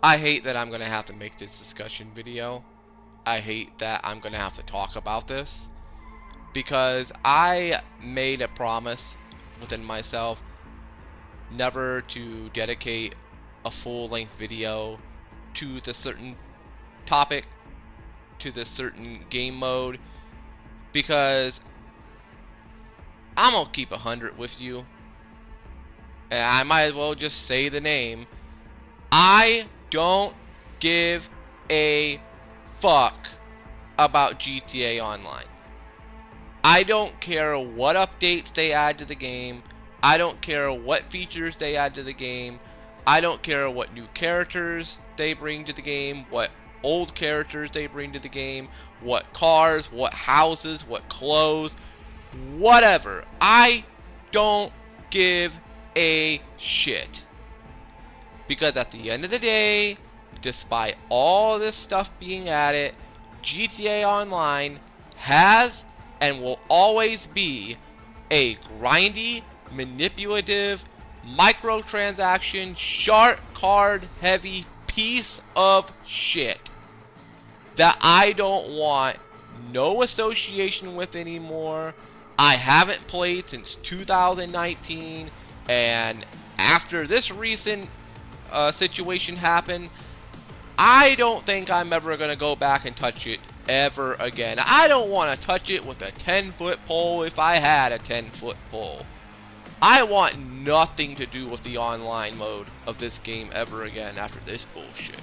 I hate that I'm gonna have to make this discussion video. I hate that I'm gonna have to talk about this because I made a promise within myself never to dedicate a full-length video to the certain topic, to the certain game mode, because I'm gonna keep 100 with you, and I might as well just say the name. I don't give a fuck about GTA Online. I don't care what updates they add to the game. I don't care what features they add to the game. I don't care what new characters they bring to the game, what old characters they bring to the game, what cars, what houses, what clothes, whatever. I don't give a shit. Because at the end of the day, despite all this stuff being added, GTA Online has and will always be a grindy, manipulative, microtransaction, shark card heavy piece of shit that I don't want no association with anymore. I haven't played since 2019, and after this recent situation happened, I don't think I'm ever going to go back and touch it ever again. I don't want to touch it with a 10-foot pole if I had a 10-foot pole. I want nothing to do with the online mode of this game ever again after this bullshit.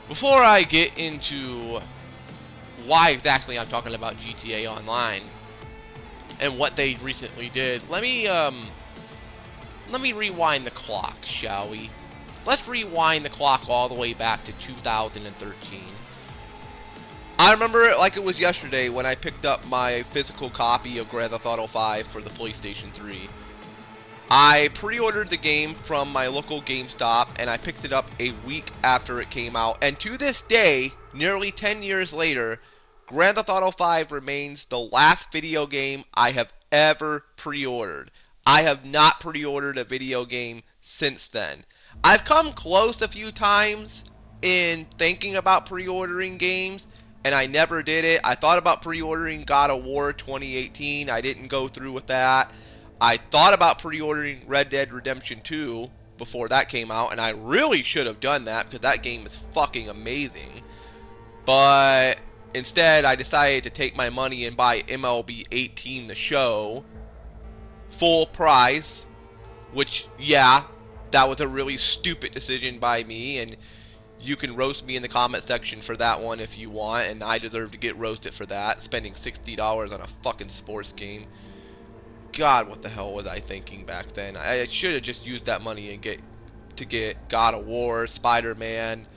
Before I get into why exactly I'm talking about GTA Online and what they recently did, let me rewind the clock, shall we? Let's rewind the clock all the way back to 2013. I remember it like it was yesterday when I picked up my physical copy of Grand Theft Auto 5 for the PlayStation 3. I pre-ordered the game from my local GameStop, and I picked it up a week after it came out. And to this day, nearly 10 years later, Grand Theft Auto 5 remains the last video game I have ever pre-ordered. I have not pre-ordered a video game since then. I've come close a few times in thinking about pre-ordering games, and I never did it. I thought about pre-ordering God of War 2018. I didn't go through with that. I thought about pre-ordering Red Dead Redemption 2 before that came out, and I really should have done that because that game is fucking amazing. But instead, I decided to take my money and buy MLB 18 The Show full price, which, yeah, that was a really stupid decision by me, and you can roast me in the comment section for that one if you want, and I deserve to get roasted for that, spending $60 on a fucking sports game. God, what the hell was I thinking back then? I should have just used that money and get God of War, Spider-Man,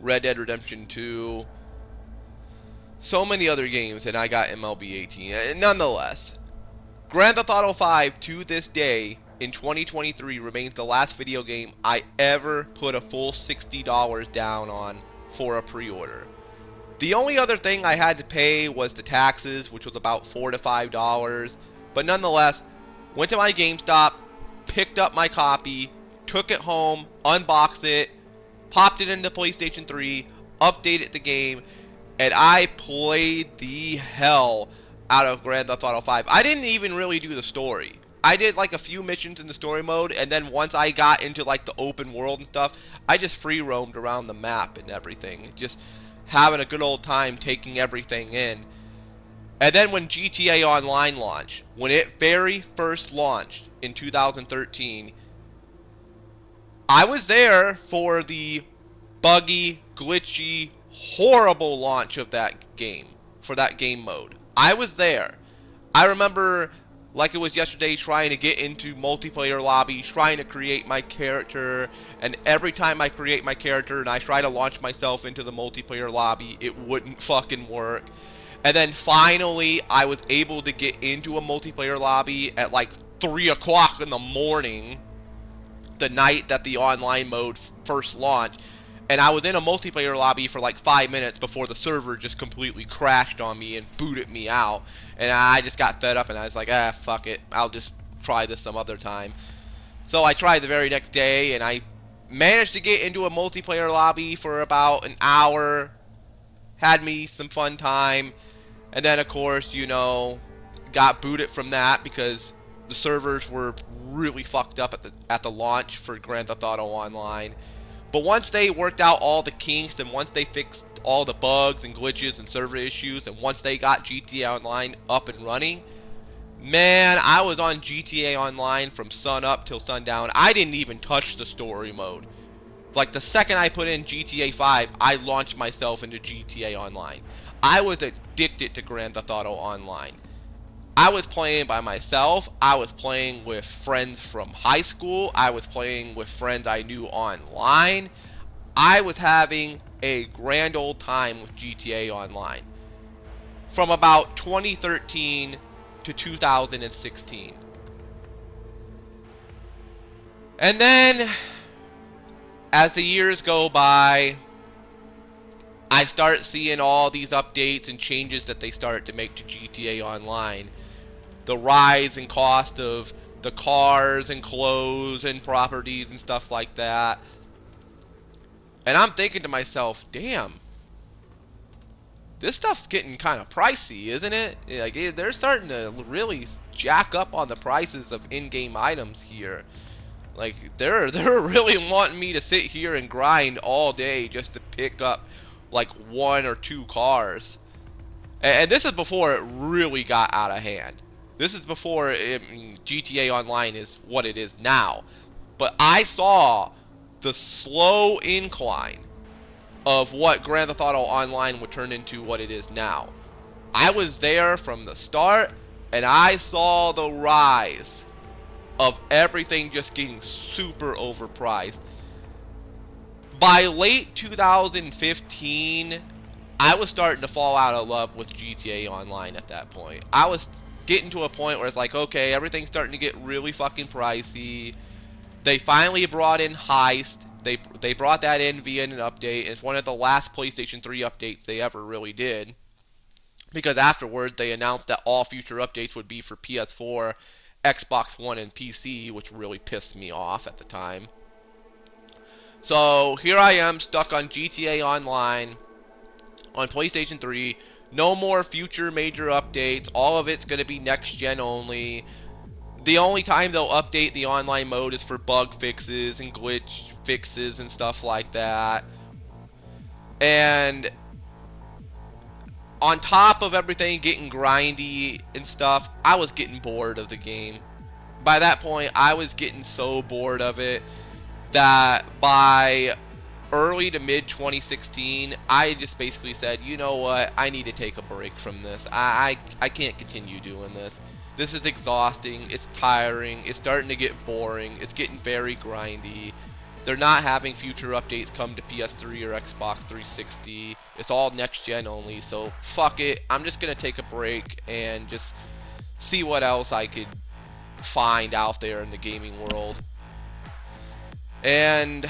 Red Dead Redemption 2, so many other games, and I got MLB 18. Nonetheless, Grand Theft Auto 5 to this day in 2023 remains the last video game I ever put a full $60 down on for a pre-order. The only other thing I had to pay was the taxes, which was about $4 to $5, but nonetheless, went to my GameStop, picked up my copy, took it home, unboxed it, popped it into PlayStation 3, updated the game, and I played the hell out of Grand Theft Auto 5. I didn't even really do the story. I did like a few missions in the story mode, and then once I got into like the open world and stuff, I just free roamed around the map and everything, just having a good old time taking everything in. And then when GTA Online launched, when it very first launched in 2013, I was there for the buggy, glitchy, horrible launch of that game, for that game mode. I was there. I remember like it was yesterday trying to get into multiplayer lobby, trying to create my character, and every time I create my character and I try to launch myself into the multiplayer lobby, it wouldn't fucking work. And then finally I was able to get into a multiplayer lobby at like 3 o'clock in the morning, the night that the online mode first launched, and I was in a multiplayer lobby for like 5 minutes before the server just completely crashed on me and booted me out. And I just got fed up and I was like, ah, fuck it, I'll just try this some other time. So I tried the very next day and I Managed to get into a multiplayer lobby for about an hour. Had me some fun time. And then, of course, you know, got booted from that because the servers were really fucked up at the launch for Grand Theft Auto Online. But once they worked out all the kinks and once they fixed all the bugs and glitches and server issues and once they got GTA Online up and running, man, I was on GTA Online from sun up till sundown. I didn't even touch the story mode. Like the second I put in GTA 5, I launched myself into GTA Online. I was addicted to Grand Theft Auto Online. I was playing by myself. I was playing with friends from high school. I was playing with friends I knew online. I was having a grand old time with GTA Online. From about 2013 to 2016. And then, as the years go by, I start seeing all these updates and changes that they start to make to GTA Online. The rise in cost of the cars and clothes and properties and stuff like that. And I'm thinking to myself, damn, this stuff's getting kind of pricey, isn't it? Like, they're starting to really jack up on the prices of in-game items here. Like, they're really wanting me to sit here and grind all day just to pick up like 1 or 2 cars. And this is before it really got out of hand. This is before GTA Online is what it is now. But I saw the slow incline of what Grand Theft Auto Online would turn into what it is now. I was there from the start, and I saw the rise of everything just getting super overpriced. By late 2015, I was starting to fall out of love with GTA Online at that point. I was getting to a point where it's like, okay, everything's starting to get really fucking pricey. They finally brought in Heist. They brought that in via an update. It's one of the last PlayStation 3 updates they ever really did. Because afterward, they announced that all future updates would be for PS4, Xbox One, and PC, which really pissed me off at the time. So here I am stuck on GTA Online on PlayStation 3. No more future major updates. All of it's going to be next gen only. The only time they'll update the online mode is for bug fixes and glitch fixes and stuff like that. And on top of everything getting grindy and stuff, I was getting bored of the game. By that point, I was getting so bored of it that by early to mid 2016, I just basically said, you know what, I need to take a break from this. I can't continue doing this. This is exhausting, it's tiring, it's starting to get boring, it's getting very grindy. They're not having future updates come to PS3 or Xbox 360. It's all next gen only, so fuck it. I'm just gonna take a break and just see what else I could find out there in the gaming world. And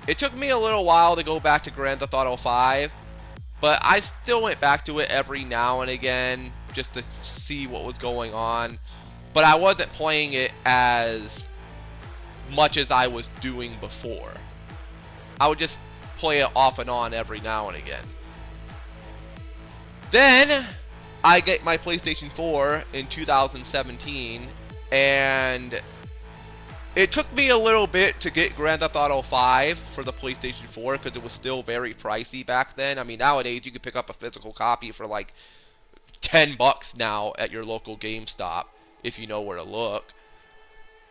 it took me a little while to go back to Grand Theft Auto 5, but I still went back to it every now and again just to see what was going on. But I wasn't playing it as much as I was doing before. I would just play it off and on every now and again. Then I get my PlayStation 4 in 2017, and it took me a little bit to get Grand Theft Auto 5 for the PlayStation 4 because it was still very pricey back then. I mean, nowadays you can pick up a physical copy for like $10 now at your local GameStop if you know where to look.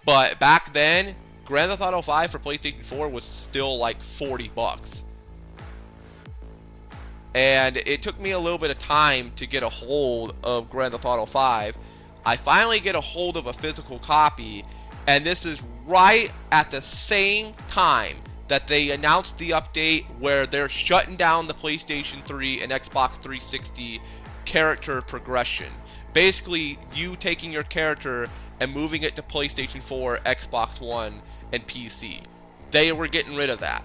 But back then, Grand Theft Auto 5 for PlayStation 4 was still like $40. And it took me a little bit of time to get a hold of Grand Theft Auto 5. I finally get a hold of a physical copy, and this is right at the same time that they announced the update where they're shutting down the PlayStation 3 and Xbox 360 character progression. Basically, you taking your character and moving it to PlayStation 4, Xbox One, and PC. They were getting rid of that.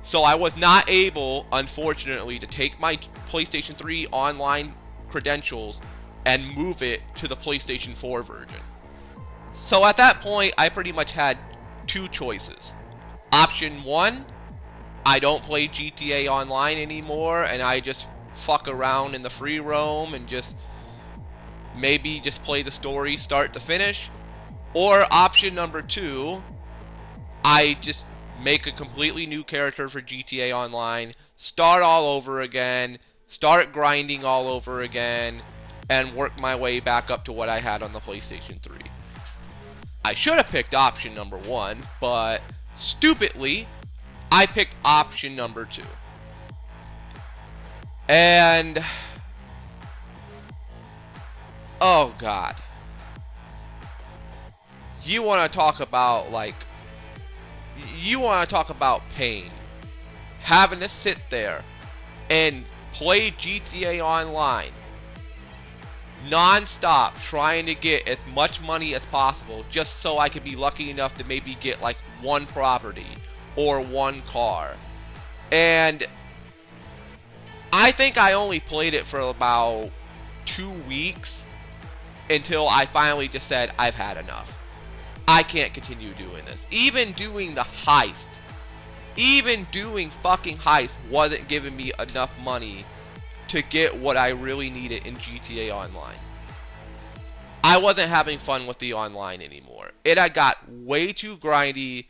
So I was not able, unfortunately, to take my PlayStation 3 online credentials and move it to the PlayStation 4 version. So at that point, I pretty much had two choices. Option 1, I don't play GTA Online anymore, and I just fuck around in the free roam and just maybe just play the story start to finish. Or option number 2, I just make a completely new character for GTA Online, start all over again, start grinding all over again, and work my way back up to what I had on the PlayStation 3. I should have picked option number 1, but stupidly, I picked option number 2. And oh god. You want to talk about pain. Having to sit there and play GTA Online non-stop, trying to get as much money as possible just so I could be lucky enough to maybe get like one property or one car. And I think I only played it for about 2 weeks until I finally just said, I've had enough. I can't continue doing this. Even doing the heist, even doing fucking heist wasn't giving me enough money to get what I really needed in GTA Online. I wasn't having fun with the online anymore. It had got way too grindy,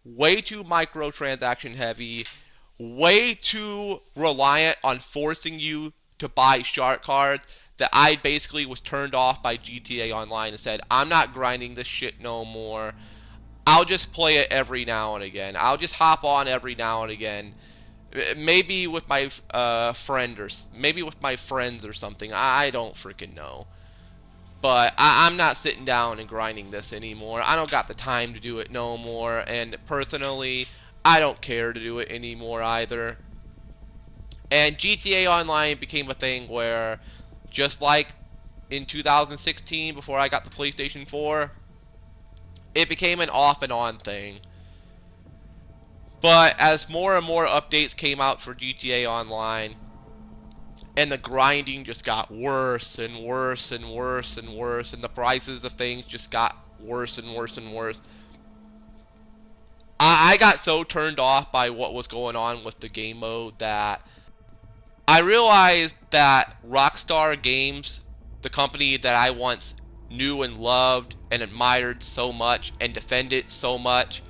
way too microtransaction heavy, way too reliant on forcing you to buy shark cards, that I basically was turned off by GTA Online and said, I'm not grinding this shit no more. I'll just play it every now and again. I'll just hop on every now and again. Maybe with my friend, or maybe with my friends or something. I don't freaking know. But I'm not sitting down and grinding this anymore. I don't got the time to do it no more. And personally, I don't care to do it anymore either. And GTA Online became a thing where, just like in 2016 before I got the PlayStation 4, it became an off and on thing. But as more and more updates came out for GTA Online, and the grinding just got worse and worse and worse and worse, and the prices of things just got worse and worse and worse, I got so turned off by what was going on with the game mode that I realized that Rockstar Games, the company that I once knew and loved and admired so much and defended so much,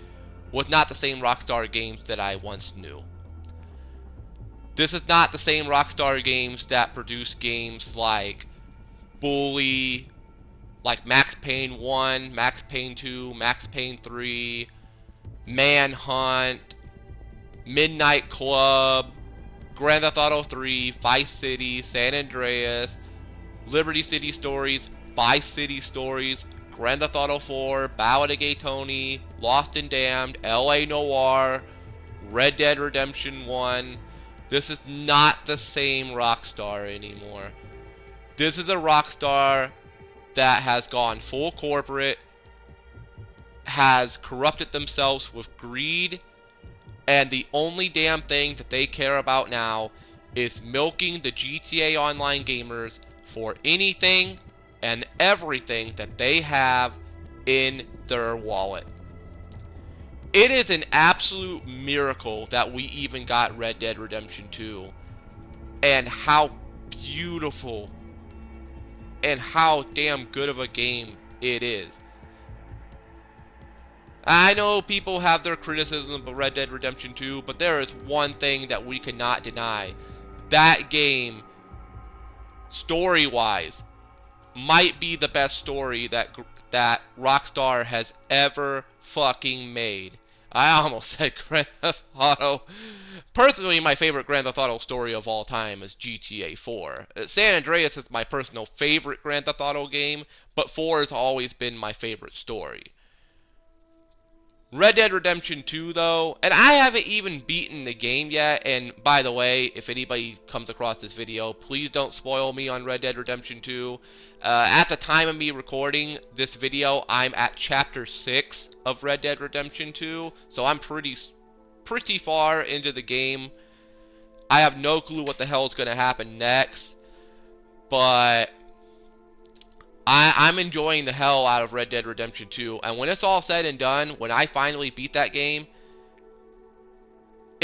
was not the same Rockstar Games that I once knew. This is not the same Rockstar Games that produced games like Bully, like Max Payne 1, Max Payne 2, Max Payne 3, Manhunt, Midnight Club, Grand Theft Auto 3, Vice City, San Andreas, Liberty City Stories, Vice City Stories, Grand Theft Auto 4, Ballad of Gay Tony, Lost and Damned, LA Noire, Red Dead Redemption 1. This is not the same Rockstar anymore. This is a Rockstar that has gone full corporate, has corrupted themselves with greed, and the only damn thing that they care about now is milking the GTA Online gamers for anything and everything that they have in their wallet. It is an absolute miracle that we even got Red Dead Redemption 2, and how beautiful and how damn good of a game it is. I know people have their criticism of Red Dead Redemption 2, but there is one thing that we cannot deny. That game, story-wise, might be the best story that Rockstar has ever fucking made. I almost said Grand Theft Auto. Personally, my favorite Grand Theft Auto story of all time is GTA 4. San Andreas is my personal favorite Grand Theft Auto game, but 4 has always been my favorite story. Red Dead Redemption 2, though, and I haven't even beaten the game yet, and by the way, if anybody comes across this video, please don't spoil me on Red Dead Redemption 2. At the time of me recording this video, I'm at Chapter 6 of Red Dead Redemption 2, so I'm pretty far into the game. I have no clue what the hell is going to happen next, but I'm enjoying the hell out of Red Dead Redemption 2, and when it's all said and done, when I finally beat that game,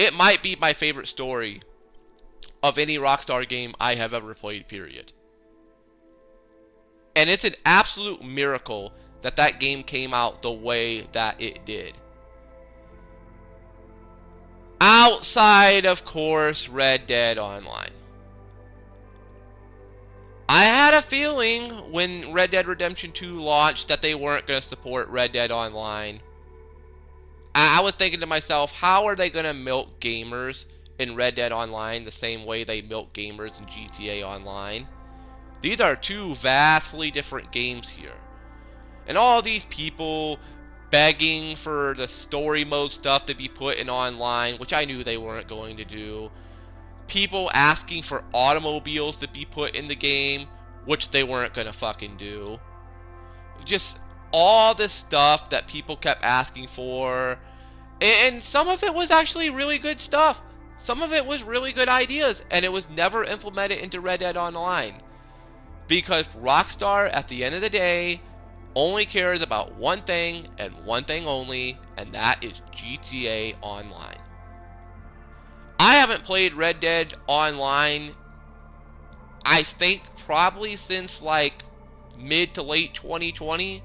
it might be my favorite story of any Rockstar game I have ever played, period. And it's an absolute miracle that that game came out the way that it did. Outside, of course, Red Dead Online. I had a feeling when Red Dead Redemption 2 launched that they weren't going to support Red Dead Online. I was thinking to myself, how are they going to milk gamers in Red Dead Online the same way they milk gamers in GTA Online? These are two vastly different games here. And all these people begging for the story mode stuff to be put in online, which I knew they weren't going to do. People asking for automobiles to be put in the game, which they weren't going to fucking do. Just all this stuff that people kept asking for. And some of it was actually really good stuff. Some of it was really good ideas, and it was never implemented into Red Dead Online. Because Rockstar, at the end of the day, only cares about one thing and one thing only, and that is GTA Online. I haven't played Red Dead Online, I think probably since like mid to late 2020.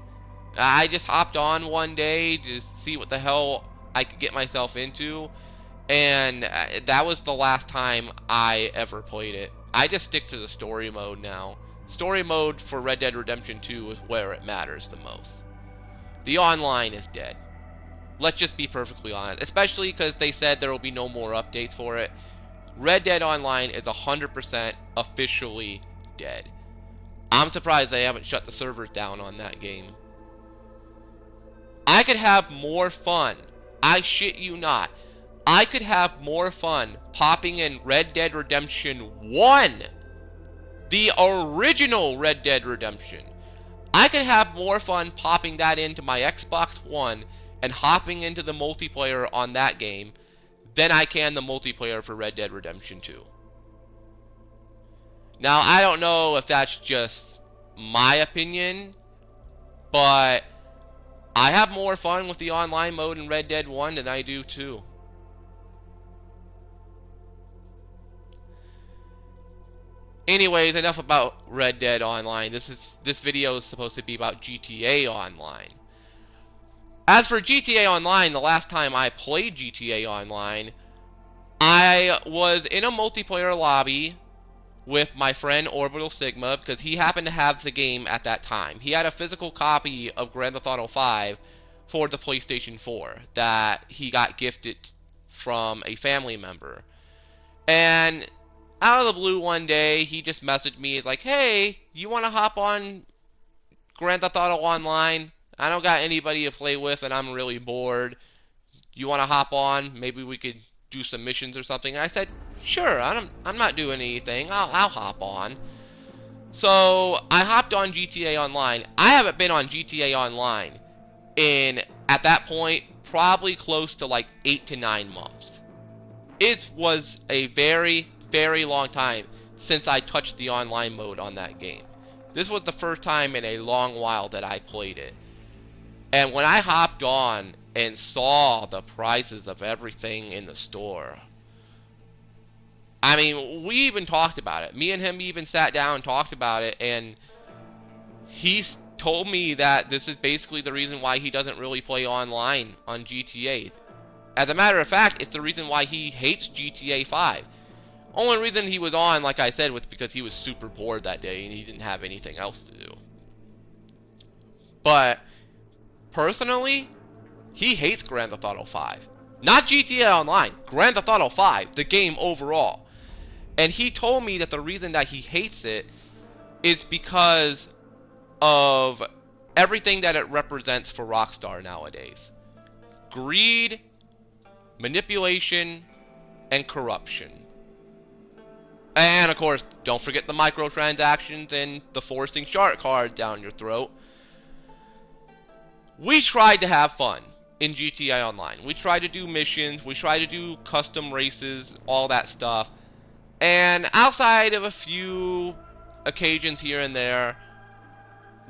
I just hopped on one day to see what the hell I could get myself into, and that was the last time I ever played it. I just stick to the story mode now. Story mode for Red Dead Redemption 2 is where it matters the most. The online is dead. Let's just be perfectly honest, especially because they said there will be no more updates for it. Red Dead Online is 100% officially dead. I'm surprised they haven't shut the servers down on that game. I could have more fun. I shit you not. I could have more fun popping in Red Dead Redemption 1. The original Red Dead Redemption. I could have more fun popping that into my Xbox One and hopping into the multiplayer on that game than I can the multiplayer for Red Dead Redemption 2. Now, I don't know if that's just my opinion, but I have more fun with the online mode in Red Dead 1 than I do 2. Anyways, enough about Red Dead Online. This video is supposed to be about GTA Online. As for GTA Online, the last time I played GTA Online, I was in a multiplayer lobby with my friend Orbital Sigma because he happened to have the game at that time. He had a physical copy of Grand Theft Auto 5 for the PlayStation 4 that he got gifted from a family member. And out of the blue one day, he just messaged me like, hey, you want to hop on Grand Theft Auto Online? I don't got anybody to play with and I'm really bored. You want to hop on? Maybe we could do some missions or something. And I said, sure, I'm not doing anything. I'll hop on. So I hopped on GTA Online. I haven't been on GTA Online in, at that point, probably close to like 8 to 9 months. It was a very, very long time since I touched the online mode on that game. This was the first time in a long while that I played it. And when I hopped on and saw the prices of everything in the store, I mean, we even talked about it. Me and him even sat down and talked about it, and he's told me that this is basically the reason why he doesn't really play online on GTA. As a matter of fact, it's the reason why he hates GTA 5. Only reason he was on, like I said, was because he was super bored that day and he didn't have anything else to do. But personally, he hates Grand Theft Auto 5. Not GTA Online, Grand Theft Auto 5, the game overall. And he told me that the reason that he hates it is because of everything that it represents for Rockstar nowadays. Greed, manipulation, and corruption. And of course, don't forget the microtransactions and the forcing shark cards down your throat. We tried to have fun in GTA Online. We tried to do missions, we tried to do custom races, all that stuff. And outside of a few occasions here and there,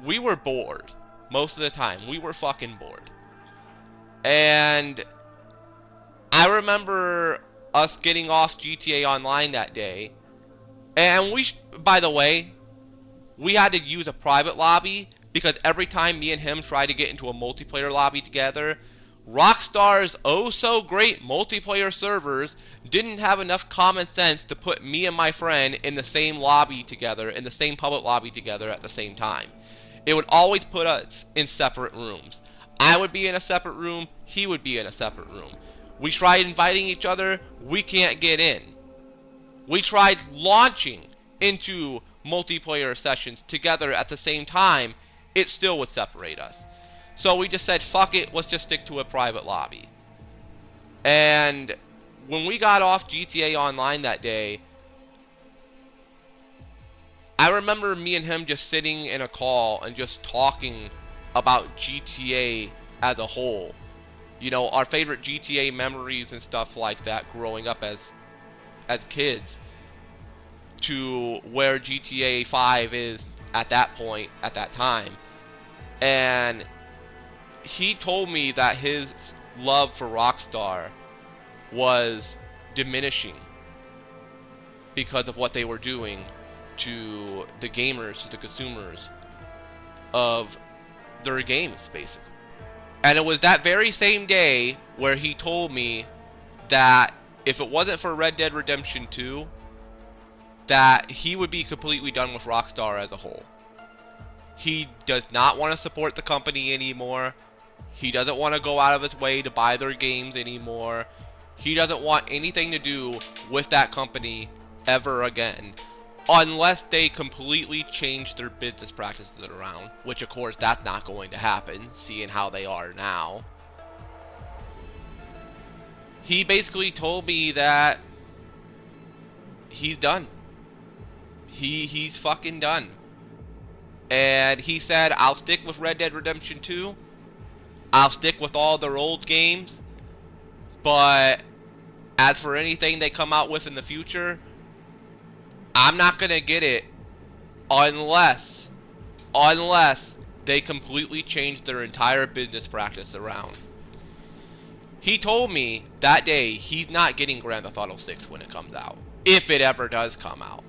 we were bored. Most of the time, we were fucking bored. And I remember us getting off GTA Online that day. And by the way, we had to use a private lobby because every time me and him tried to get into a multiplayer lobby together, Rockstar's oh so great multiplayer servers didn't have enough common sense to put me and my friend in the same lobby together, in the same public lobby together at the same time. It would always put us in separate rooms. I would be in a separate room, he would be in a separate room. We tried inviting each other, we can't get in. We tried launching into multiplayer sessions together at the same time, it still would separate us. So we just said, fuck it, let's just stick to a private lobby. And when we got off GTA Online that day, I remember me and him just sitting in a call and just talking about GTA as a whole. You know, our favorite GTA memories and stuff like that growing up as kids, to where GTA 5 is at that point, at that time. And he told me that his love for Rockstar was diminishing because of what they were doing to the gamers, to the consumers of their games, basically. And it was that very same day where he told me that if it wasn't for Red Dead Redemption 2, that he would be completely done with Rockstar as a whole. He does not want to support the company anymore. He doesn't want to go out of his way to buy their games anymore. He doesn't want anything to do with that company ever again, unless they completely change their business practices around, which of course that's not going to happen, seeing how they are now. He basically told me that he's done. He's fucking done. And he said, I'll stick with Red Dead Redemption 2. I'll stick with all their old games. But as for anything they come out with in the future, I'm not gonna get it unless they completely change their entire business practice around. He told me that day he's not getting Grand Theft Auto 6 when it comes out, if it ever does come out.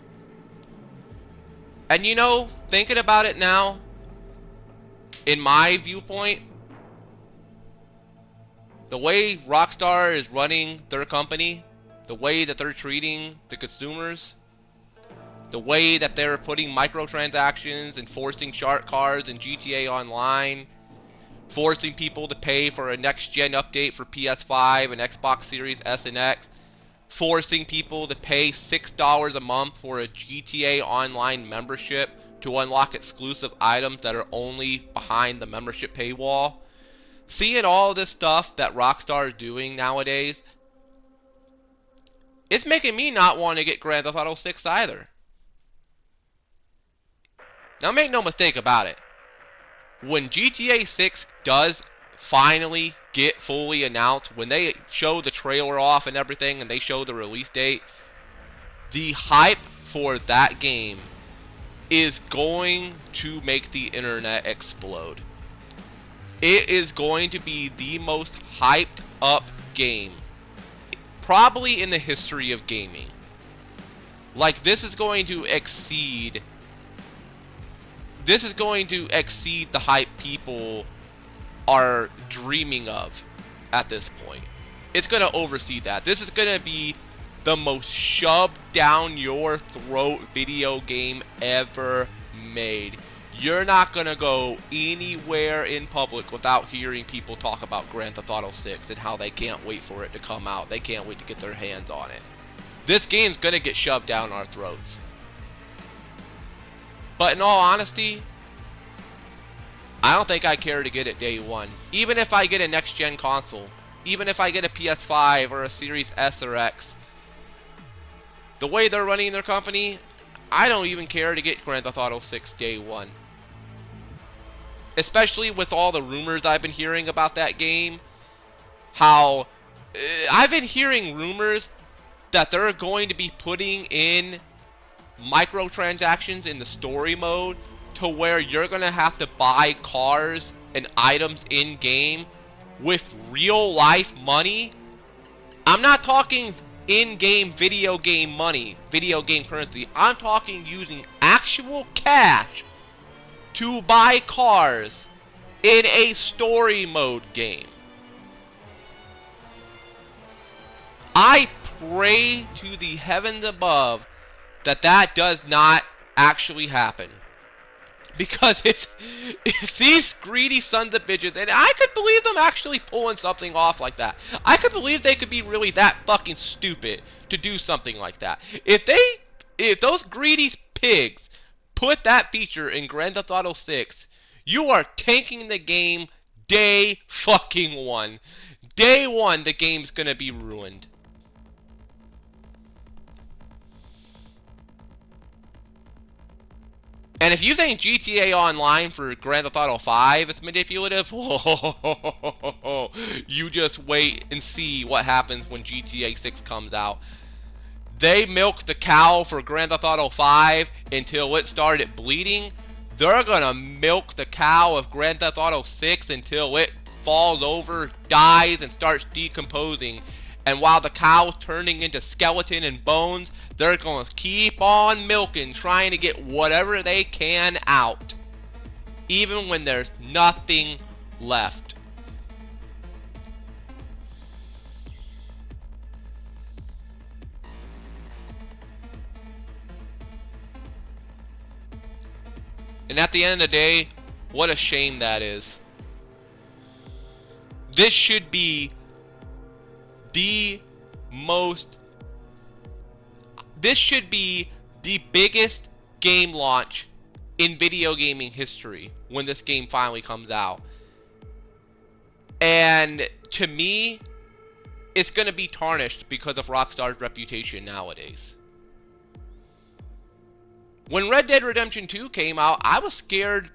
And you know, thinking about it now, in my viewpoint, the way Rockstar is running their company, the way that they're treating the consumers, the way that they're putting microtransactions and forcing shark cards in GTA Online, forcing people to pay for a next-gen update for PS5 and Xbox Series S and X, forcing people to pay $6 a month for a GTA Online membership to unlock exclusive items that are only behind the membership paywall. Seeing all this stuff that Rockstar is doing nowadays, it's making me not want to get Grand Theft Auto 6 either. Now make no mistake about it, when GTA 6 does finally get fully announced, when they show the trailer off and everything and they show the release date, the hype for that game is going to make the internet explode. It is going to be the most hyped up game probably in the history of gaming. Like, this is going to exceed the hype people are dreaming of at this point. It's going to oversee that. This is going to be the most shoved down your throat video game ever made. You're not going to go anywhere in public without hearing people talk about Grand Theft Auto 6 and how they can't wait for it to come out. They can't wait to get their hands on it. This game's going to get shoved down our throats. But in all honesty, I don't think I care to get it day one. Even if I get a next-gen console, even if I get a PS5 or a Series S or X, the way they're running their company, I don't even care to get Grand Theft Auto 6 day one. Especially with all the rumors I've been hearing about that game. How I've been hearing rumors that they're going to be putting in microtransactions in the story mode to where you're going to have to buy cars and items in game with real life money. I'm not talking in-game video game money, video game currency. I'm talking using actual cash to buy cars in a story mode game. I pray to the heavens above that that does not actually happen. Because if these greedy sons of bitches, and I could believe them actually pulling something off like that. I could believe they could be really that fucking stupid to do something like that. If those greedy pigs put that feature in Grand Theft Auto 6, you are tanking the game day fucking one. Day one, the game's gonna be ruined. And if you think GTA Online for Grand Theft Auto 5 is manipulative, you just wait and see what happens when GTA 6 comes out. They milked the cow for Grand Theft Auto 5 until it started bleeding. They're gonna milk the cow of Grand Theft Auto 6 until it falls over, dies, and starts decomposing. And while the cow's turning into skeleton and bones, they're going to keep on milking, trying to get whatever they can out. Even when there's nothing left. And at the end of the day, what a shame that is. This should be the biggest game launch in video gaming history when this game finally comes out. And to me, it's going to be tarnished because of Rockstar's reputation nowadays. When Red Dead Redemption 2 came out, I was scared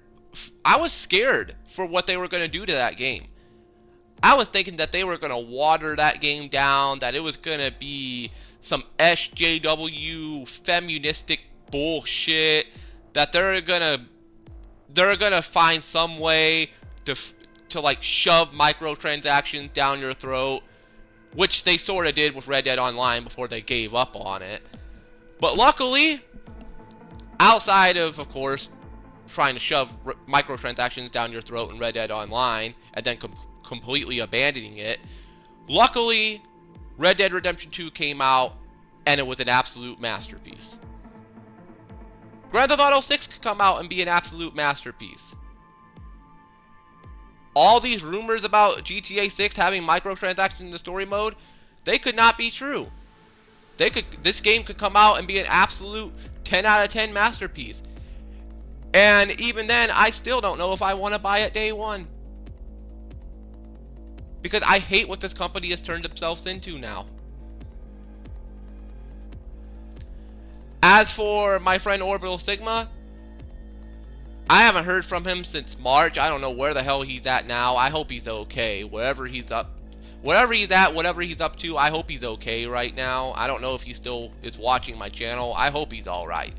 for what they were going to do to that game. I was thinking that they were going to water that game down, that it was going to be some SJW feministic bullshit, that they're going to find some way to like shove microtransactions down your throat, which they sort of did with Red Dead Online before they gave up on it. But luckily, outside of course, trying to shove microtransactions down your throat in Red Dead Online and then completely abandoning it, luckily Red Dead Redemption 2 came out and it was an absolute masterpiece. Grand Theft Auto 6 could come out and be an absolute masterpiece. All these rumors about GTA 6 having microtransactions in the story mode, they could not be true. This game could come out and be an absolute 10 out of 10 masterpiece. And even then, I still don't know if I want to buy it day one. Because I hate what this company has turned themselves into now. As for my friend Orbital Sigma, I haven't heard from him since March. I don't know where the hell he's at now. I hope he's okay. Wherever he's at, whatever he's up to, I hope he's okay right now. I don't know if he still is watching my channel. I hope he's alright.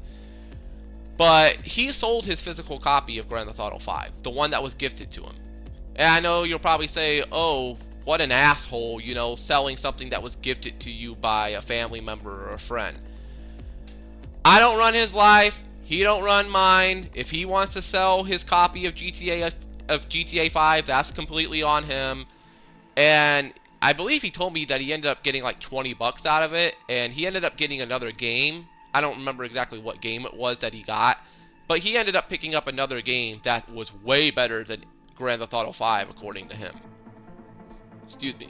But he sold his physical copy of Grand Theft Auto 5, the one that was gifted to him. And I know you'll probably say, oh, what an asshole, you know, selling something that was gifted to you by a family member or a friend. I don't run his life. He don't run mine. If he wants to sell his copy of GTA 5, that's completely on him. And I believe he told me that he ended up getting like 20 bucks out of it. And he ended up getting another game. I don't remember exactly what game it was that he got. But he ended up picking up another game that was way better than Grand Theft Auto 5, according to him. Excuse me.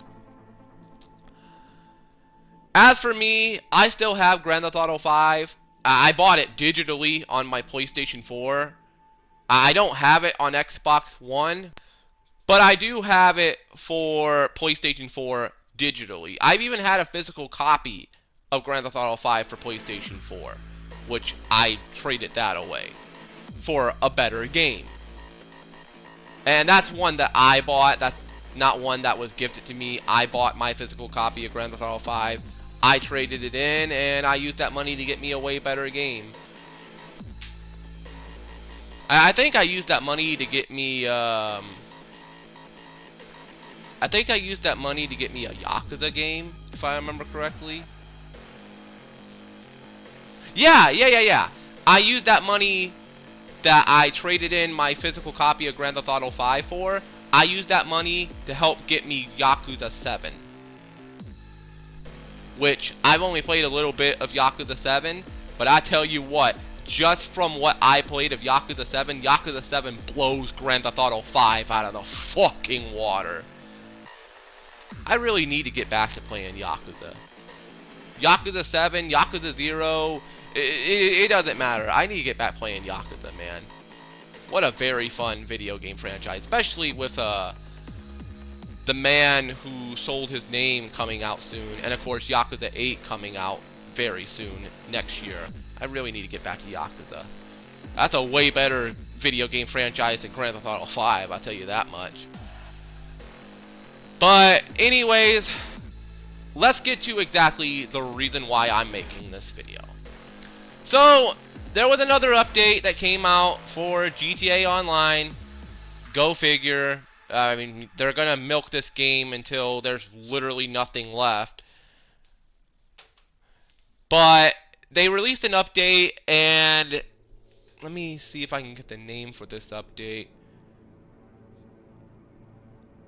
As for me, I still have Grand Theft Auto 5. I bought it digitally on my PlayStation 4. I don't have it on Xbox One, but I do have it for PlayStation 4 digitally. I've even had a physical copy of Grand Theft Auto 5 for PlayStation 4, which I traded that away for a better game. And that's one that I bought. That's not one that was gifted to me. I bought my physical copy of Grand Theft Auto 5. I traded it in, and I used that money to get me a way better game. I think I used that money to get me, I think I used that money to get me a Yakuza game, if I remember correctly. Yeah. I used that money that I traded in my physical copy of Grand Theft Auto 5 for. I used that money to help get me Yakuza 7. Which, I've only played a little bit of Yakuza 7, but I tell you what, just from what I played of Yakuza 7 blows Grand Theft Auto 5 out of the fucking water. I really need to get back to playing Yakuza. Yakuza 7, Yakuza 0, it doesn't matter. I need to get back playing Yakuza, man. What a very fun video game franchise, especially with the man who sold his name coming out soon, and of course Yakuza 8 coming out very soon next year. I really need to get back to Yakuza. That's a way better video game franchise than Grand Theft Auto 5, I'll tell you that much. But anyways, let's get to exactly the reason why I'm making this video. So, there was another update that came out for GTA Online. Go figure. I mean, they're gonna milk this game until there's literally nothing left. But they released an update, and let me see if I can get the name for this update.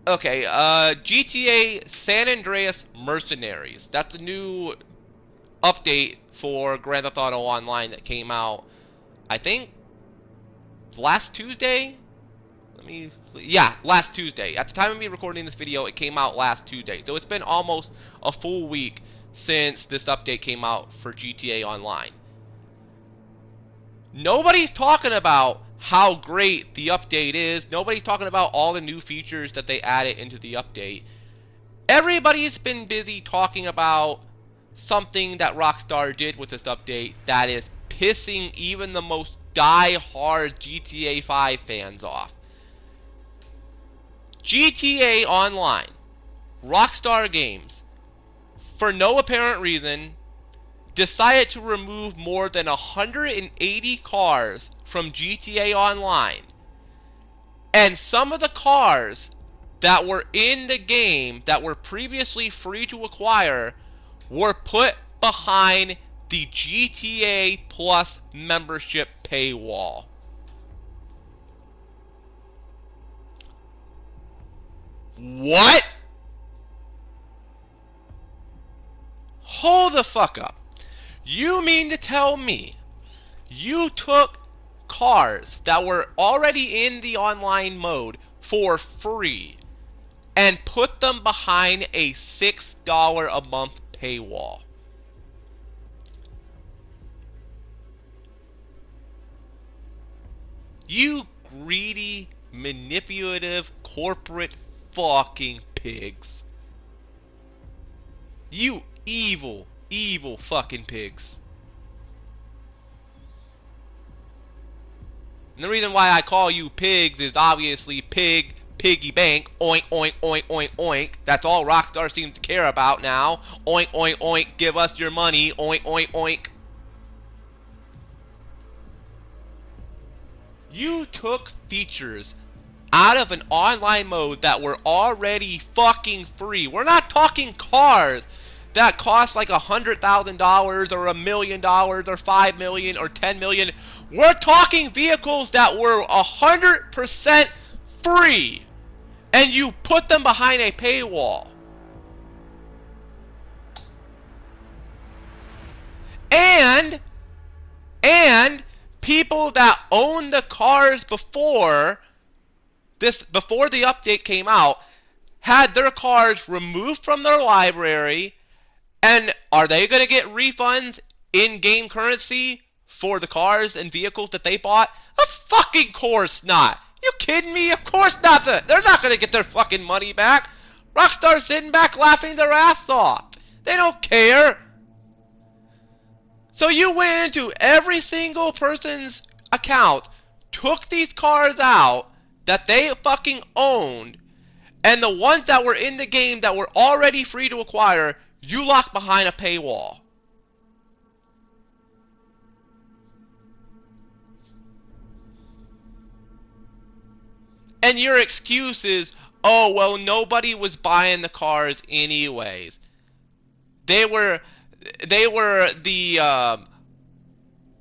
Okay, GTA San Andreas Mercenaries. That's a new update for Grand Theft Auto Online that came out, I think, last Tuesday? Yeah, last Tuesday. At the time of me recording this video, it came out last Tuesday. So it's been almost a full week since this update came out for GTA Online. Nobody's talking about how great the update is. Nobody's talking about all the new features that they added into the update. Everybody's been busy talking about something that Rockstar did with this update that is pissing even the most die-hard GTA 5 fans off. GTA Online, Rockstar Games, for no apparent reason, decided to remove more than 180 cars from GTA Online. And some of the cars that were in the game that were previously free to acquire were put behind the GTA Plus membership paywall. What? Hold the fuck up. You mean to tell me you took cars that were already in the online mode for free and put them behind a $6 a month paywall? You greedy, manipulative, corporate fucking pigs. You evil, evil fucking pigs. And the reason why I call you pigs is obviously pig, piggy bank, oink, oink, oink, oink, oink. That's all Rockstar seems to care about now. Oink, oink, oink, give us your money, oink, oink, oink. You took features out of an online mode that were already fucking free. We're not talking cars that cost like $100,000 or $1 million or $5 million or $10 million. We're talking vehicles that were 100% free, and you put them behind a paywall. And people that owned the cars before the update came out had their cars removed from their library. And are they going to get refunds in game currency for the cars and vehicles that they bought? Of fucking course not. You kidding me? Of course not. They're not going to get their fucking money back. Rockstar's sitting back laughing their ass off. They don't care. So you went into every single person's account, took these cars out that they fucking owned, and the ones that were in the game that were already free to acquire, you locked behind a paywall. And your excuse is, oh, well, nobody was buying the cars anyways. They were the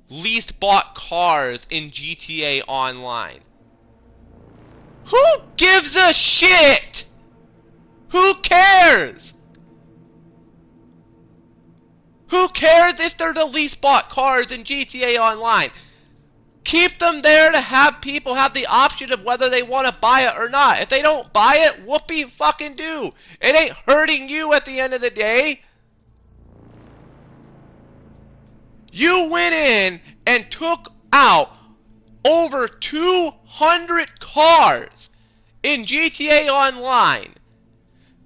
least bought cars in GTA Online. Who gives a shit? Who cares? Who cares if they're the least bought cars in GTA Online? Keep them there to have people have the option of whether they want to buy it or not. If they don't buy it, whoopee fucking do. It ain't hurting you at the end of the day. You went in and took out over 200 cars in GTA Online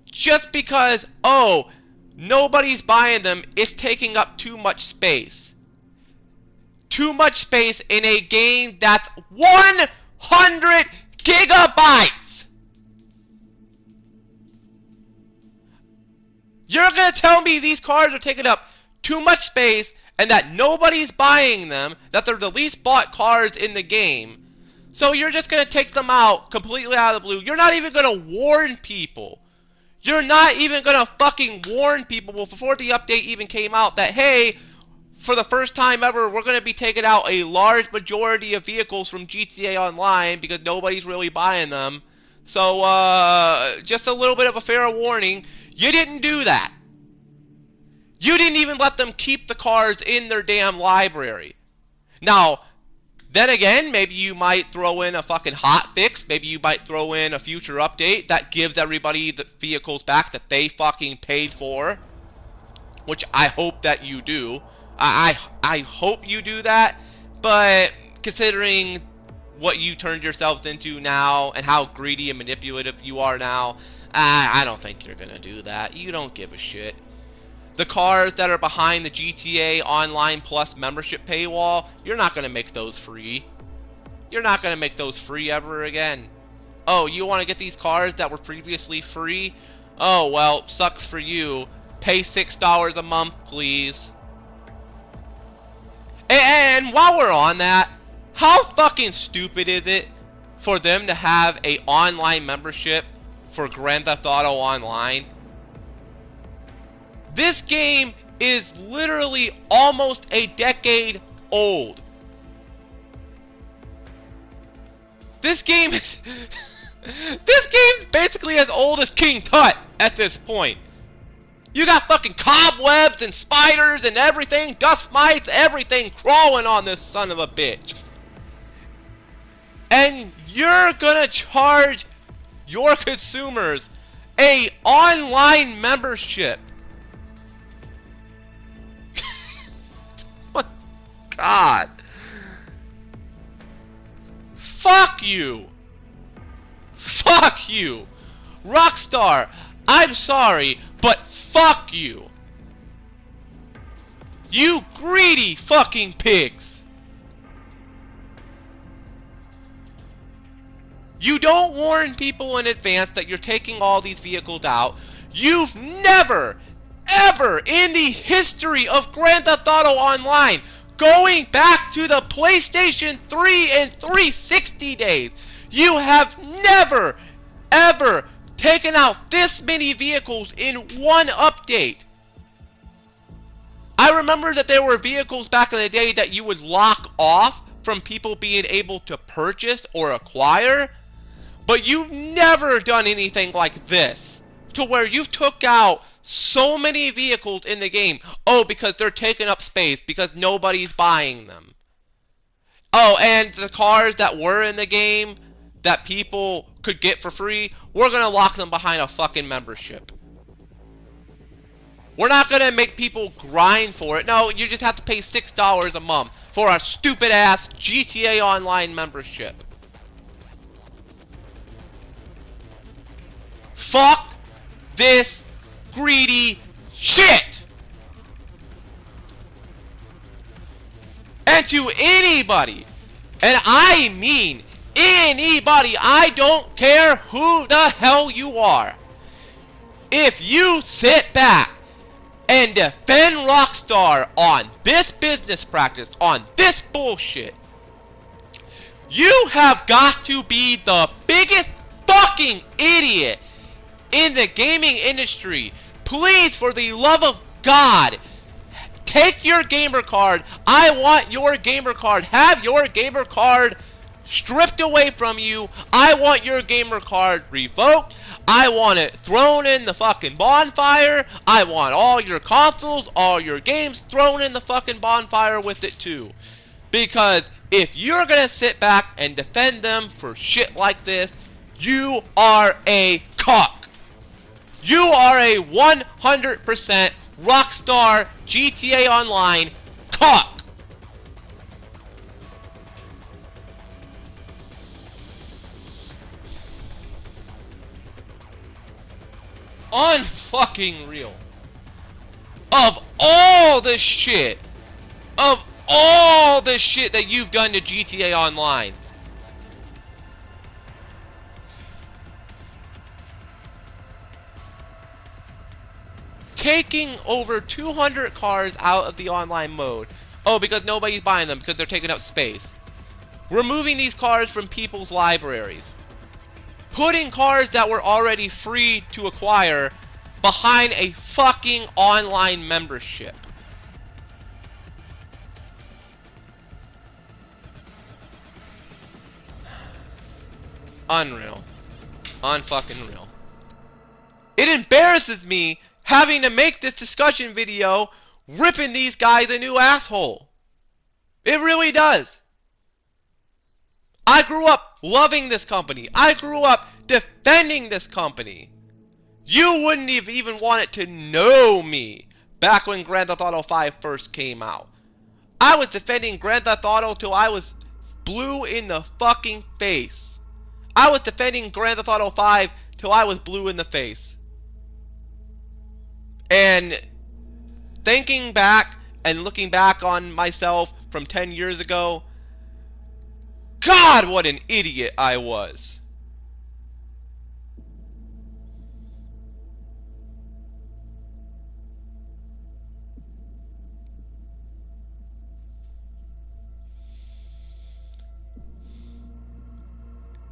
just because, oh, nobody's buying them, it's taking up too much space. Too much space in a game that's 100 gigabytes! You're gonna tell me these cars are taking up too much space and that nobody's buying them, that they're the least bought cars in the game, so you're just gonna take them out completely out of the blue. You're not even gonna warn people. You're not even gonna fucking warn people before the update even came out that, hey, for the first time ever, we're gonna be taking out a large majority of vehicles from GTA Online because nobody's really buying them. So, just a little bit of a fair warning. You didn't do that. You didn't even let them keep the cars in their damn library. Now, then again, maybe you might throw in a fucking hotfix. Maybe you might throw in a future update that gives everybody the vehicles back that they fucking paid for. Which I hope that you do. I hope you do that. But considering what you turned yourselves into now and how greedy and manipulative you are now, I don't think you're gonna do that. You don't give a shit. The cars that are behind the GTA Online Plus membership paywall, you're not going to make those free. You're not going to make those free ever again. Oh, you want to get these cars that were previously free? Oh, well, sucks for you. Pay $6 a month, please. And while we're on that, how fucking stupid is it for them to have a online membership for Grand Theft Auto Online? This game is literally almost a decade old. This game is this game's basically as old as King Tut at this point. You got fucking cobwebs and spiders and everything, dust mites, everything crawling on this son of a bitch. And you're gonna charge your consumers a online membership. God. Fuck you. Fuck you. Rockstar, I'm sorry, but fuck you. You greedy fucking pigs. You don't warn people in advance that you're taking all these vehicles out. You've never, ever in the history of Grand Theft Auto Online, going back to the PlayStation 3 and 360 days, you have never, ever taken out this many vehicles in one update. I remember that there were vehicles back in the day that you would lock off from people being able to purchase or acquire, but you've never done anything like this, to where you've took out so many vehicles in the game. Oh, because they're taking up space, because nobody's buying them. Oh, and the cars that were in the game that people could get for free, we're gonna lock them behind a fucking membership. We're not gonna make people grind for it. No, you just have to pay $6 a month for a stupid ass GTA Online membership. Fuck this greedy shit. And to anybody, and I mean anybody, I don't care who the hell you are, if you sit back and defend Rockstar on this business practice, on this bullshit, you have got to be the biggest fucking idiot in the gaming industry. Please, for the love of God, Take your gamer card. I want your gamer card. Have your gamer card stripped away from you. I want your gamer card revoked. I want it thrown in the fucking bonfire. I want all your consoles, all your games thrown in the fucking bonfire with it too. Because if you're gonna sit back and defend them for shit like this, you are a cock. You are a 100% Rockstar GTA Online cock. Unfucking real. Of all the shit, of all the shit that you've done to GTA Online, taking over 200 cars out of the online mode. Oh, because nobody's buying them because they're taking up space. Removing these cars from people's libraries. Putting cars that were already free to acquire behind a fucking online membership. Unreal. Unfucking real. It embarrasses me having to make this discussion video ripping these guys a new asshole. It really does. I grew up loving this company. I grew up defending this company. You wouldn't have even wanted to know me back when Grand Theft Auto 5 first came out. I was defending Grand Theft Auto till I was blue in the fucking face. I was defending Grand Theft Auto 5 till I was blue in the face. And thinking back and looking back on myself from 10 years ago, God, what an idiot I was.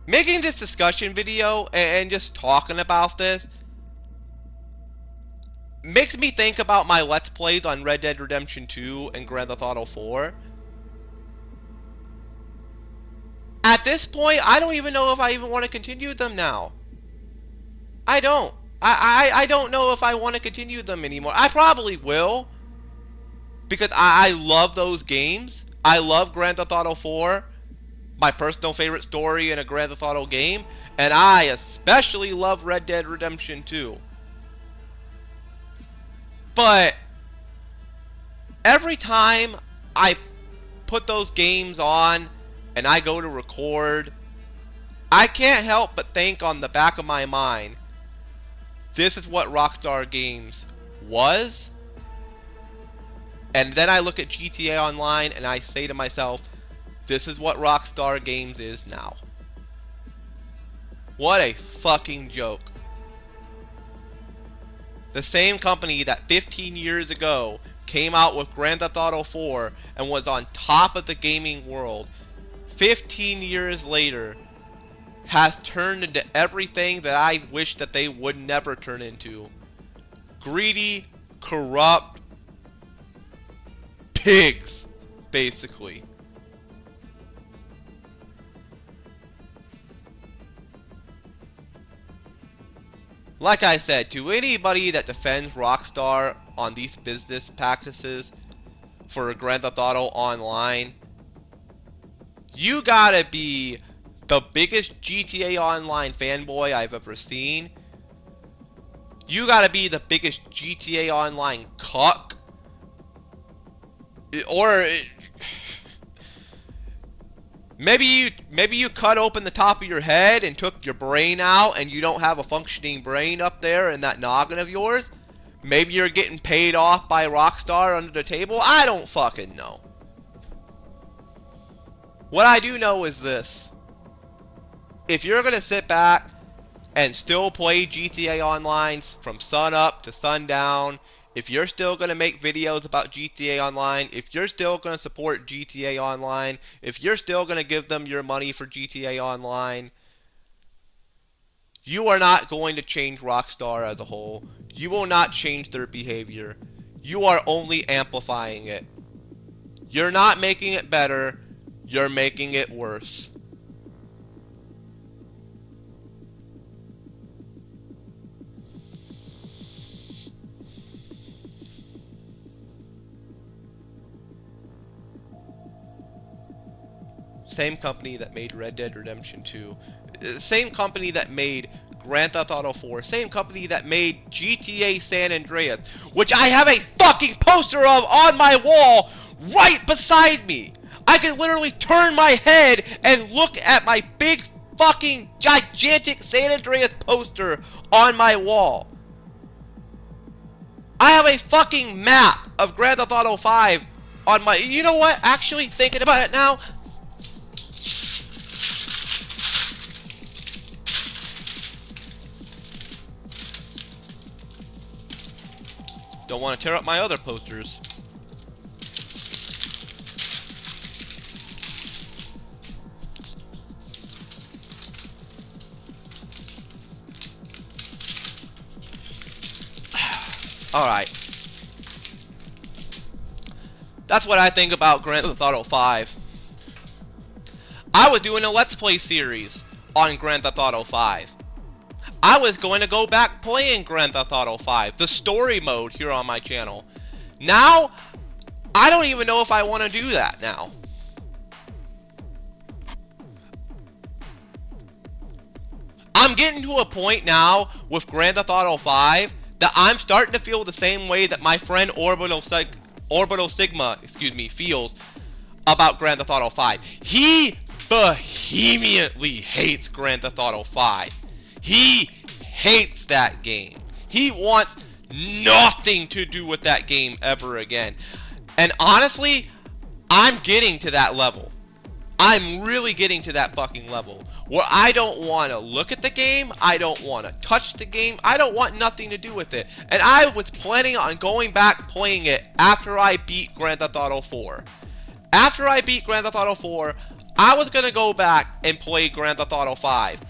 Making this discussion video and just talking about this makes me think about my Let's Plays on Red Dead Redemption 2 and Grand Theft Auto 4. At this point, I don't even know if I even want to continue them now. I don't. I don't know if I want to continue them anymore. I probably will. Because I love those games. I love Grand Theft Auto 4. My personal favorite story in a Grand Theft Auto game. And I especially love Red Dead Redemption 2. But every time I put those games on and I go to record, I can't help but think on the back of my mind, this is what Rockstar Games was. And then I look at GTA Online and I say to myself, this is what Rockstar Games is now. What a fucking joke. The same company that 15 years ago came out with Grand Theft Auto 4 and was on top of the gaming world, 15 years later has turned into everything that I wish that they would never turn into. Greedy, corrupt pigs, basically. Like I said, to anybody that defends Rockstar on these business practices for Grand Theft Auto Online, you gotta be the biggest GTA Online fanboy I've ever seen. You gotta be the biggest GTA Online cuck. Or maybe you cut open the top of your head and took your brain out and you don't have a functioning brain up there in that noggin of yours. Maybe you're getting paid off by Rockstar under the table. I don't fucking know. What I do know is this. If you're gonna sit back and still play GTA Online from sun up to sundown, if you're still going to make videos about GTA Online, if you're still going to support GTA Online, if you're still going to give them your money for GTA Online, you are not going to change Rockstar as a whole. You will not change their behavior. you are only amplifying it. You're not making it better, you're making it worse. Same company that made Red Dead Redemption 2. Same company that made Grand Theft Auto 4. Same company that made GTA San Andreas, which I have a fucking poster of on my wall right beside me. I can literally turn my head and look at my big fucking gigantic San Andreas poster on my wall. I have a fucking map of Grand Theft Auto 5 on my... You know what? Actually, thinking about it now... Don't want to tear up my other posters. Alright. That's what I think about Grand Theft Auto 5. I was doing a Let's Play series on Grand Theft Auto 5. I was going to go back playing Grand Theft Auto 5, the story mode here on my channel. Now, I don't even know if I want to do that now. I'm getting to a point now with Grand Theft Auto 5 that I'm starting to feel the same way that my friend Orbital Sigma, feels about Grand Theft Auto 5. He vehemently hates Grand Theft Auto 5. He hates that game. He wants nothing to do with that game ever again. And honestly, I'm getting to that level. I'm really getting to that fucking level where I don't want to look at the game, I don't want to touch the game, I don't want nothing to do with it. And I was planning on going back playing it after I beat Grand Theft Auto 4. After I beat Grand Theft Auto 4, I was going to go back and play Grand Theft Auto 5.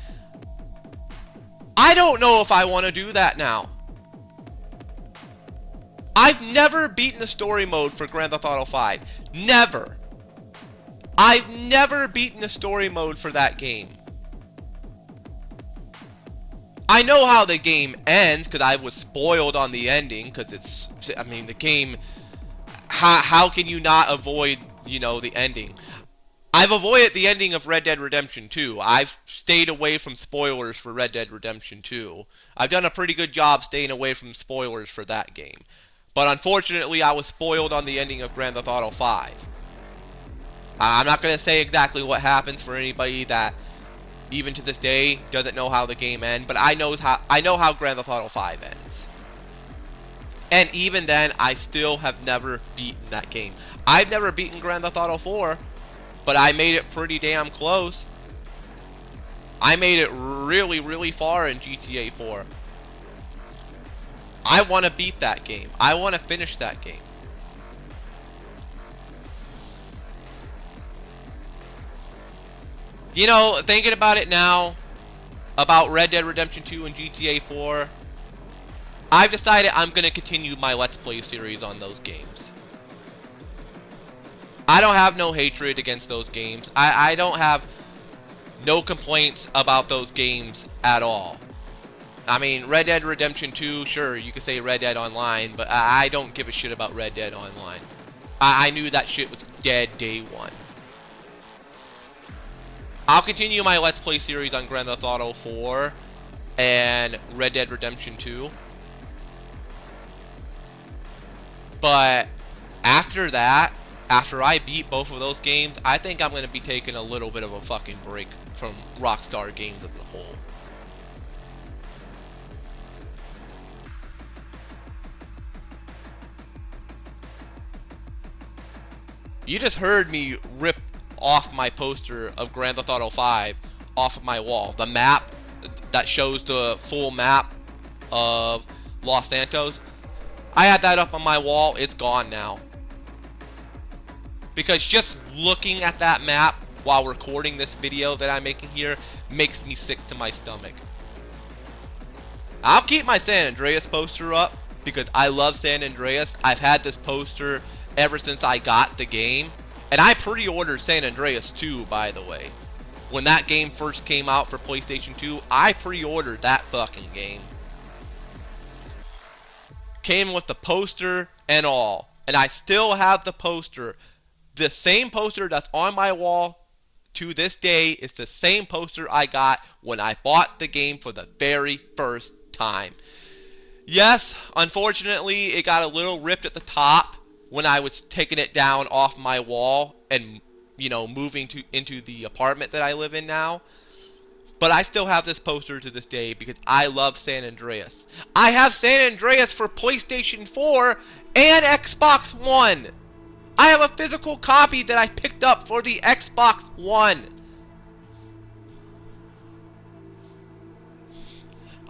I don't know if I want to do that now. I've never beaten the story mode for Grand Theft Auto 5. Never. I've never beaten the story mode for that game. I know how the game ends because I was spoiled on the ending because it's, I mean, the game, how can you not avoid, you know, the ending? I've avoided the ending of Red Dead Redemption 2. I've stayed away from spoilers for Red Dead Redemption 2. I've done a pretty good job staying away from spoilers for that game. But unfortunately, I was spoiled on the ending of Grand Theft Auto 5. I'm not going to say exactly what happens for anybody that, even to this day, doesn't know how the game ends. But I know how Grand Theft Auto 5 ends. And even then, I still have never beaten that game. I've never beaten Grand Theft Auto 4. But I made it pretty damn close. I made it really, really far in GTA 4. I want to beat that game. I want to finish that game. You know, thinking about it now, about Red Dead Redemption 2 and GTA 4, I've decided I'm going to continue my Let's Play series on those games. I don't have no hatred against those games. I don't have no complaints about those games at all. I mean, Red Dead Redemption 2, sure, you could say Red Dead Online, but I don't give a shit about Red Dead Online. I knew that shit was dead day one. I'll continue my Let's Play series on Grand Theft Auto 4 and Red Dead Redemption 2. But after that, after I beat both of those games, I think I'm going to be taking a little bit of a fucking break from Rockstar Games as a whole. You just heard me rip off my poster of Grand Theft Auto 5 off of my wall. The map that shows the full map of Los Santos. I had that up on my wall. It's gone now. Because just looking at that map while recording this video that I'm making here makes me sick to my stomach. I'll keep my San Andreas poster up. because I love San Andreas. I've had this poster ever since I got the game. And I pre-ordered San Andreas 2, by the way. When that game first came out for PlayStation 2, I pre-ordered that fucking game. Came with the poster and all. And I still have the poster. The same poster that's on my wall to this day is the same poster I got when I bought the game for the very first time. Yes, unfortunately, it got a little ripped at the top when I was taking it down off my wall and, you know, moving into the apartment that I live in now. But I still have this poster to this day because I love San Andreas. I have San Andreas for PlayStation 4 and Xbox One. I have a physical copy that I picked up for the Xbox One.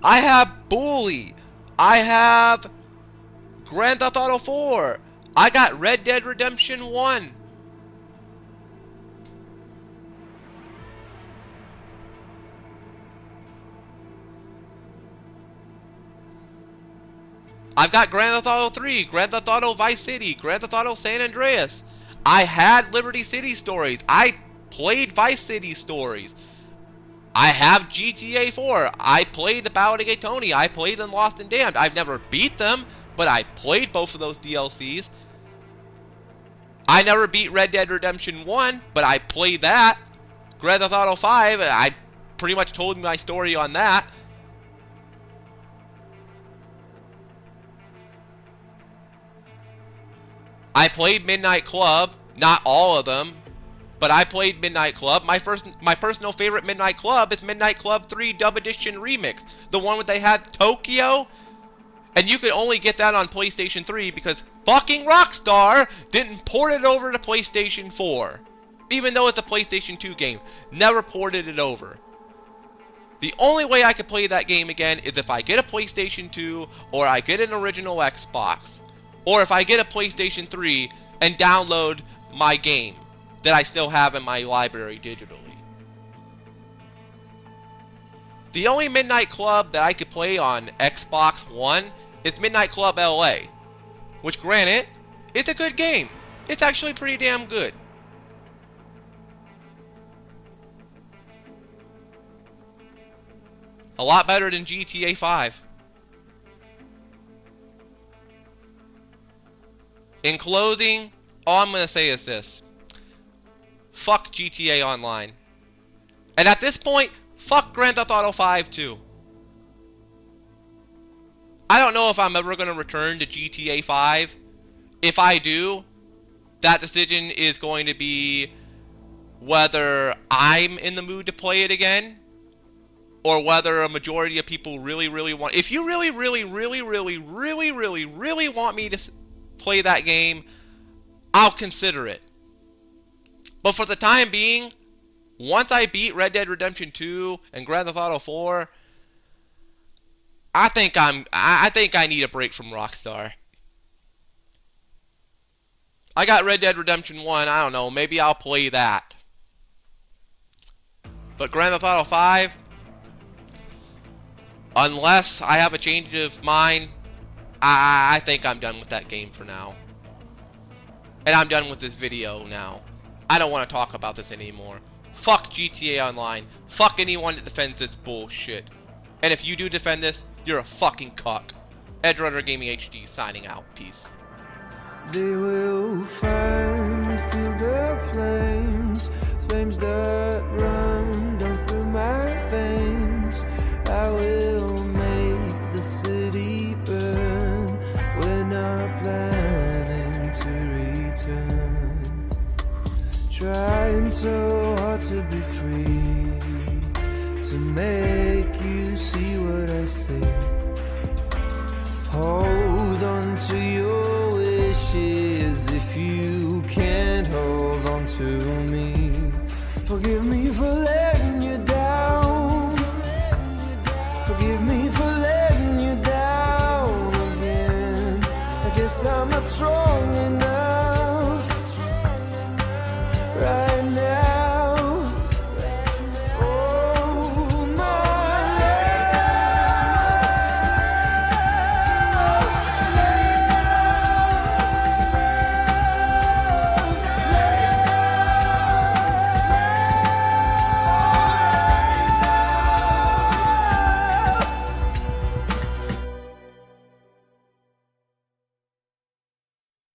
I have Bully. I have Grand Theft Auto 4. I got Red Dead Redemption 1. I've got Grand Theft Auto 3, Grand Theft Auto Vice City, Grand Theft Auto San Andreas. I had Liberty City Stories. I played Vice City Stories. I have GTA 4. I played the Ballad of Gay Tony. I played them Lost and Damned. I've never beat them, but I played both of those DLCs. I never beat Red Dead Redemption 1, but I played that. Grand Theft Auto 5, I pretty much told my story on that. I played Midnight Club, not all of them, but I played Midnight Club. My personal favorite Midnight Club is Midnight Club 3 Dub Edition Remix, the one where they had Tokyo, and you could only get that on PlayStation 3 because fucking Rockstar didn't port it over to PlayStation 4, even though it's a PlayStation 2 game. Never ported it over. The only way I could play that game again is if I get a PlayStation 2 or I get an original Xbox. Or if I get a PlayStation 3 and download my game that I still have in my library digitally. The only Midnight Club that I could play on Xbox One is Midnight Club LA. Which, granted, it's a good game. It's actually pretty damn good. A lot better than GTA 5. In closing, all I'm going to say is this. Fuck GTA Online. And at this point, fuck Grand Theft Auto 5 too. I don't know if I'm ever going to return to GTA 5. If I do, that decision is going to be whether I'm in the mood to play it again, or whether a majority of people really want. If you really want me to play that game, I'll consider it. But for the time being, once I beat Red Dead Redemption 2 and Grand Theft Auto 4, I think I need a break from Rockstar. I got Red Dead Redemption 1, I don't know, maybe I'll play that. But Grand Theft Auto 5, unless I have a change of mind, I think I'm done with that game for now. And I'm done with this video now. I don't want to talk about this anymore. Fuck GTA Online. Fuck anyone that defends this bullshit. And if you do defend this, you're a fucking cuck. Edgerunner Gaming HD signing out. Peace. They will find through the flames that run.